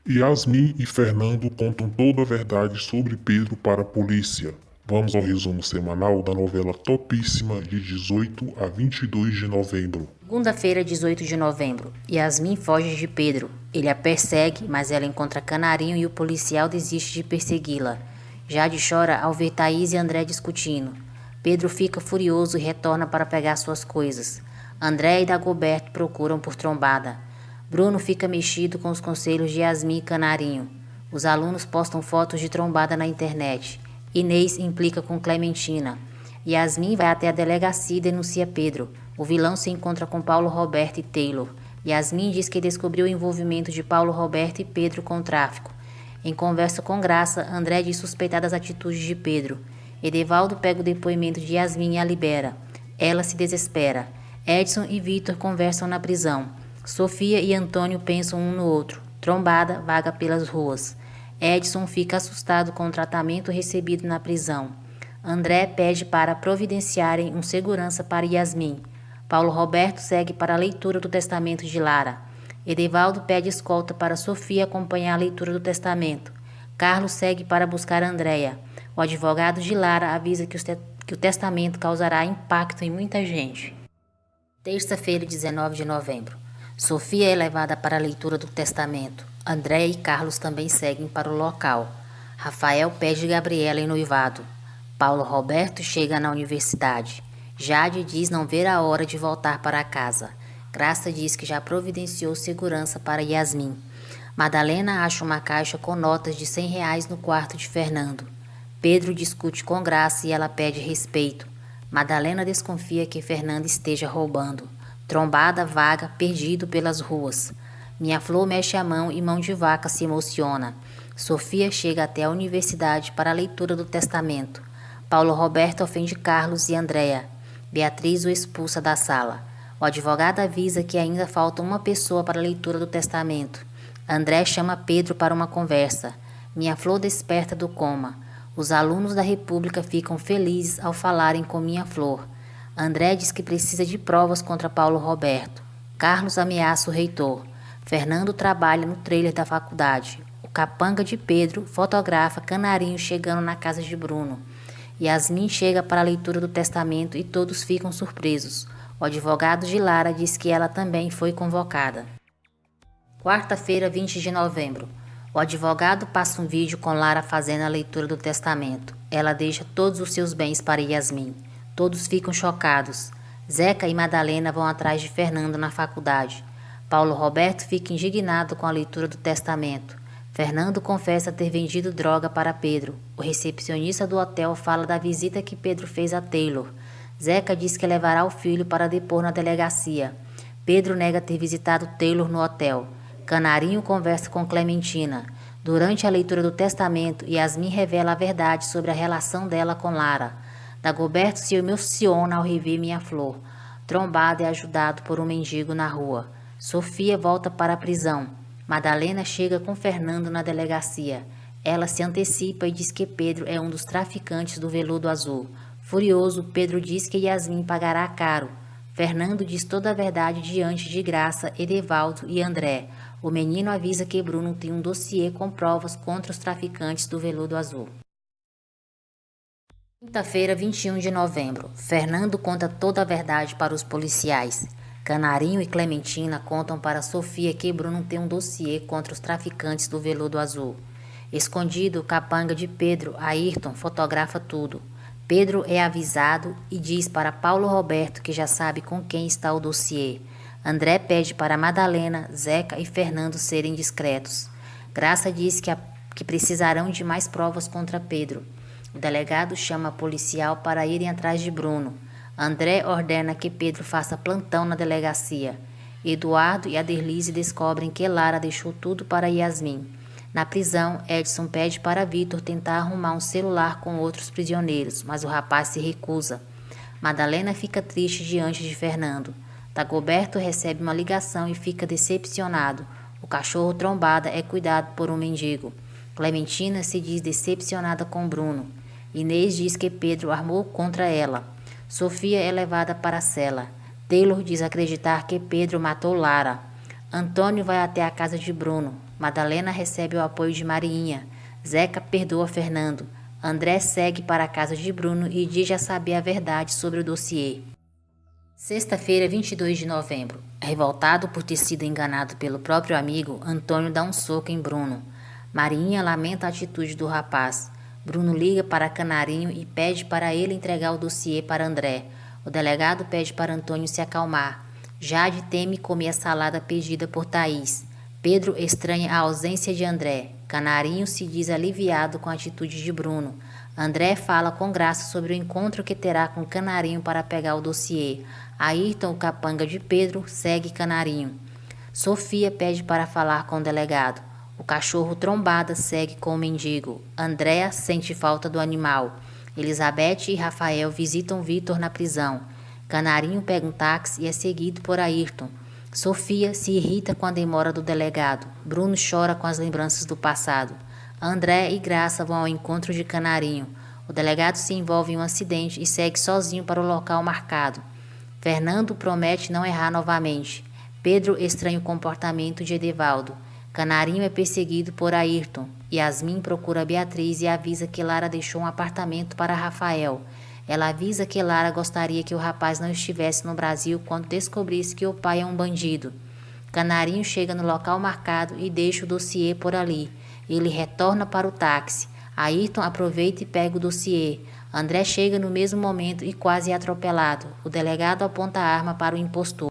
Yasmin e Fernando contam toda a verdade sobre Pedro para a polícia. Vamos ao resumo semanal da novela topíssima de 18 a 22 de novembro. Segunda-feira, 18 de novembro. Yasmin foge de Pedro. Ele a persegue, mas ela encontra Canarinho e o policial desiste de persegui-la. Jade chora ao ver Thaís e André discutindo. Pedro fica furioso e retorna para pegar suas coisas. André e Dagoberto procuram por Trombada. Bruno fica mexido com os conselhos de Yasmin e Canarinho. Os alunos postam fotos de Trombada na internet. Inês implica com Clementina. Yasmin vai até a delegacia e denuncia Pedro. O vilão se encontra com Paulo Roberto e Taylor. Yasmin diz que descobriu o envolvimento de Paulo Roberto e Pedro com o tráfico. Em conversa com Graça, André diz suspeitar das atitudes de Pedro. Edevaldo pega o depoimento de Yasmin e a libera. Ela se desespera. Edson e Vitor conversam na prisão. Sofia e Antônio pensam um no outro. Trombada vaga pelas ruas. Edson fica assustado com o tratamento recebido na prisão. André pede para providenciarem um segurança para Yasmin. Paulo Roberto segue para a leitura do testamento de Lara. Edevaldo pede escolta para Sofia acompanhar a leitura do testamento. Carlos segue para buscar Andréia. O advogado de Lara avisa que o testamento causará impacto em muita gente. Terça-feira, 19 de novembro. Sofia é levada para a leitura do testamento. Andréia e Carlos também seguem para o local. Rafael pede Gabriela em noivado. Paulo Roberto chega na universidade. Jade diz não ver a hora de voltar para casa. Graça diz que já providenciou segurança para Yasmin. Madalena acha uma caixa com notas de R$ 100 no quarto de Fernando. Pedro discute com Graça e ela pede respeito. Madalena desconfia que Fernando esteja roubando. Trombada vaga, perdido pelas ruas. Minha Flor mexe a mão e Mão de Vaca se emociona. Sofia chega até a universidade para a leitura do testamento. Paulo Roberto ofende Carlos e Andréia. Beatriz o expulsa da sala. O advogado avisa que ainda falta uma pessoa para a leitura do testamento. André chama Pedro para uma conversa. Minha Flor desperta do coma. Os alunos da República ficam felizes ao falarem com Minha Flor. André diz que precisa de provas contra Paulo Roberto. Carlos ameaça o reitor. Fernando trabalha no trailer da faculdade. O capanga de Pedro fotografa Canarinho chegando na casa de Bruno. Yasmin chega para a leitura do testamento e todos ficam surpresos. O advogado de Lara diz que ela também foi convocada. Quarta-feira, 20 de novembro. O advogado passa um vídeo com Lara fazendo a leitura do testamento. Ela deixa todos os seus bens para Yasmin. Todos ficam chocados. Zeca e Madalena vão atrás de Fernando na faculdade. Paulo Roberto fica indignado com a leitura do testamento. Fernando confessa ter vendido droga para Pedro. O recepcionista do hotel fala da visita que Pedro fez a Taylor. Zeca diz que levará o filho para depor na delegacia. Pedro nega ter visitado Taylor no hotel. Canarinho conversa com Clementina. Durante a leitura do testamento, Yasmin revela a verdade sobre a relação dela com Lara. Dagoberto se emociona ao rever Minha Flor. Trombada é ajudado por um mendigo na rua. Sofia volta para a prisão. Madalena chega com Fernando na delegacia. Ela se antecipa e diz que Pedro é um dos traficantes do veludo azul. Furioso, Pedro diz que Yasmin pagará caro. Fernando diz toda a verdade diante de Graça, Edevaldo e André. O menino avisa que Bruno tem um dossiê com provas contra os traficantes do veludo azul. Quinta-feira, 21 de novembro. Fernando conta toda a verdade para os policiais. Canarinho e Clementina contam para Sofia que Bruno tem um dossiê contra os traficantes do veludo azul. Escondido, o capanga de Pedro, Ayrton, fotografa tudo. Pedro é avisado e diz para Paulo Roberto que já sabe com quem está o dossiê. André pede para Madalena, Zeca e Fernando serem discretos. Graça diz que precisarão de mais provas contra Pedro. O delegado chama a policial para irem atrás de Bruno. André ordena que Pedro faça plantão na delegacia. Eduardo e Aderlise descobrem que Lara deixou tudo para Yasmin. Na prisão, Edson pede para Vitor tentar arrumar um celular com outros prisioneiros, mas o rapaz se recusa. Madalena fica triste diante de Fernando. Dagoberto recebe uma ligação e fica decepcionado. O cachorro Trombada é cuidado por um mendigo. Clementina se diz decepcionada com Bruno. Inês diz que Pedro armou contra ela. Sofia é levada para a cela. Taylor diz acreditar que Pedro matou Lara. Antônio vai até a casa de Bruno. Madalena recebe o apoio de Mariinha. Zeca perdoa Fernando. André segue para a casa de Bruno e diz já saber a verdade sobre o dossiê. Sexta-feira, 22 de novembro. Revoltado por ter sido enganado pelo próprio amigo, Antônio dá um soco em Bruno. Mariinha lamenta a atitude do rapaz. Bruno liga para Canarinho e pede para ele entregar o dossiê para André. O delegado pede para Antônio se acalmar. Jade teme comer a salada pedida por Thaís. Pedro estranha a ausência de André. Canarinho se diz aliviado com a atitude de Bruno. André fala com graça sobre o encontro que terá com Canarinho para pegar o dossiê. Ayrton, o capanga de Pedro, segue Canarinho. Sofia pede para falar com o delegado. O cachorro Trombada segue com o mendigo. Andréa sente falta do animal. Elizabeth e Rafael visitam Vitor na prisão. Canarinho pega um táxi e é seguido por Ayrton. Sofia se irrita com a demora do delegado. Bruno chora com as lembranças do passado. André e Graça vão ao encontro de Canarinho. O delegado se envolve em um acidente e segue sozinho para o local marcado. Fernando promete não errar novamente. Pedro estranha o comportamento de Edevaldo. Canarinho é perseguido por Ayrton. Yasmin procura Beatriz e avisa que Lara deixou um apartamento para Rafael. Ela avisa que Lara gostaria que o rapaz não estivesse no Brasil quando descobrisse que o pai é um bandido. Canarinho chega no local marcado e deixa o dossiê por ali. Ele retorna para o táxi. Ayrton aproveita e pega o dossiê. André chega no mesmo momento e quase é atropelado. O delegado aponta a arma para o impostor.